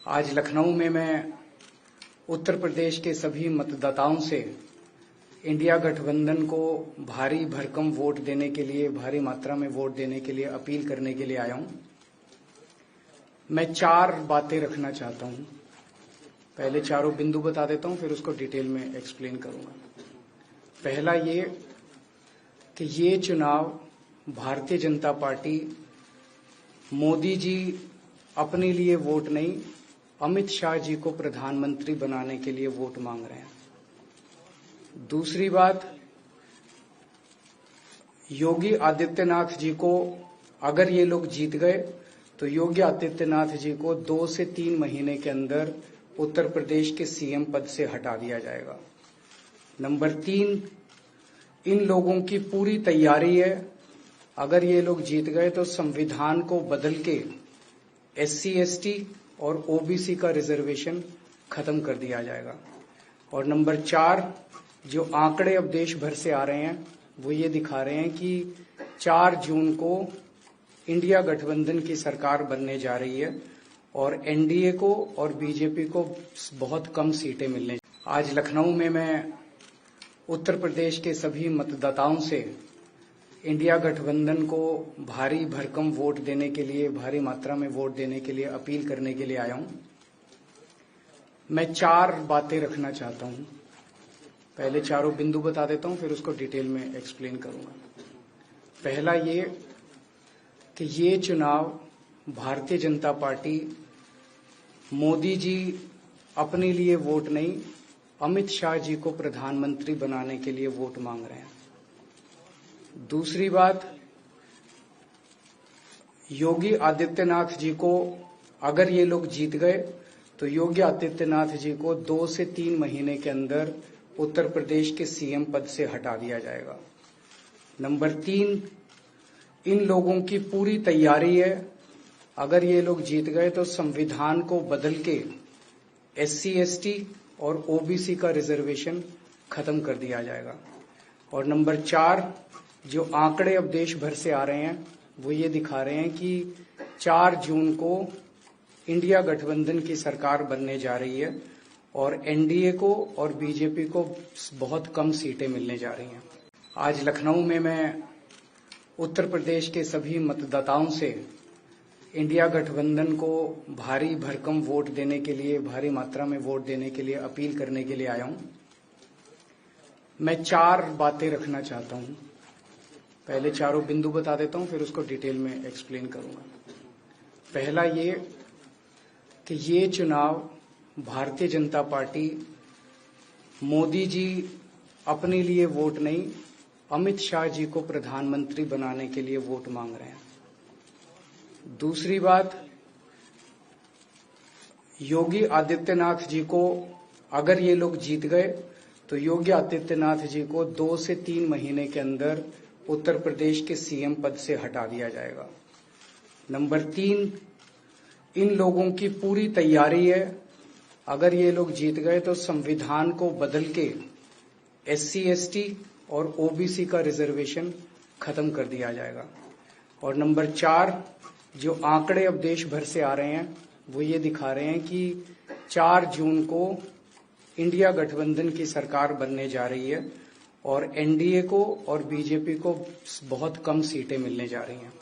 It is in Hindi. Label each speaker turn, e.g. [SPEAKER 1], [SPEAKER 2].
[SPEAKER 1] आज लखनऊ में मैं उत्तर प्रदेश के सभी मतदाताओं से इंडिया गठबंधन को भारी भरकम वोट देने के लिए, भारी मात्रा में वोट देने के लिए अपील करने के लिए आया हूं। मैं 4 बातें रखना चाहता हूं। पहले चारों बिंदु बता देता हूं, फिर उसको डिटेल में एक्सप्लेन करूंगा। पहला ये कि ये चुनाव भारतीय जनता पार्टी मोदी जी अपने लिए वोट नहीं, अमित शाह जी को प्रधानमंत्री बनाने के लिए वोट मांग रहे हैं। दूसरी बात, योगी आदित्यनाथ जी को अगर ये लोग जीत गए तो योगी आदित्यनाथ जी को 2 से 3 महीने के अंदर उत्तर प्रदेश के सीएम पद से हटा दिया जाएगा। नंबर 3, इन लोगों की पूरी तैयारी है, अगर ये लोग जीत गए तो संविधान को बदल के SC ST और OBC का रिजर्वेशन खत्म कर दिया जाएगा। और नंबर 4, जो आंकड़े अब देश भर से आ रहे हैं वो ये दिखा रहे हैं कि 4 जून को इंडिया गठबंधन की सरकार बनने जा रही है और NDA को और BJP को बहुत कम सीटें मिलने। आज लखनऊ में मैं उत्तर प्रदेश के सभी मतदाताओं से इंडिया गठबंधन को भारी भरकम वोट देने के लिए, भारी मात्रा में वोट देने के लिए अपील करने के लिए आया हूं। मैं 4 बातें रखना चाहता हूं। पहले चारों बिंदु बता देता हूं, फिर उसको डिटेल में एक्सप्लेन करूंगा। पहला ये कि ये चुनाव भारतीय जनता पार्टी मोदी जी अपने लिए वोट नहीं, अमित शाह जी को प्रधानमंत्री बनाने के लिए वोट मांग रहे हैं। दूसरी बात, योगी आदित्यनाथ जी को अगर ये लोग जीत गए तो योगी आदित्यनाथ जी को 2 से 3 महीने के अंदर उत्तर प्रदेश के सीएम पद से हटा दिया जाएगा। नंबर 3, इन लोगों की पूरी तैयारी है, अगर ये लोग जीत गए तो संविधान को बदल के SC ST और OBC का रिजर्वेशन खत्म कर दिया जाएगा। और नंबर 4, जो आंकड़े अब देश भर से आ रहे हैं वो ये दिखा रहे हैं कि 4 जून को इंडिया गठबंधन की सरकार बनने जा रही है और NDA को और BJP को बहुत कम सीटें मिलने जा रही हैं। आज लखनऊ में मैं उत्तर प्रदेश के सभी मतदाताओं से इंडिया गठबंधन को भारी भरकम वोट देने के लिए, भारी मात्रा में वोट देने के लिए अपील करने के लिए आया हूं। मैं 4 बातें रखना चाहता हूं। पहले चारों बिंदु बता देता हूं, फिर उसको डिटेल में एक्सप्लेन करूंगा। पहला ये कि ये चुनाव भारतीय जनता पार्टी मोदी जी अपने लिए वोट नहीं, अमित शाह जी को प्रधानमंत्री बनाने के लिए वोट मांग रहे हैं। दूसरी बात, योगी आदित्यनाथ जी को अगर ये लोग जीत गए तो योगी आदित्यनाथ जी को 2 से 3 महीने के अंदर उत्तर प्रदेश के सीएम पद से हटा दिया जाएगा। नंबर 3, इन लोगों की पूरी तैयारी है, अगर ये लोग जीत गए तो संविधान को बदल के SC ST और OBC का रिजर्वेशन खत्म कर दिया जाएगा। और नंबर 4, जो आंकड़े अब देश भर से आ रहे हैं वो ये दिखा रहे हैं कि 4 जून को इंडिया गठबंधन की सरकार बनने जा रही है और NDA को और BJP को बहुत कम सीटें मिलने जा रही हैं।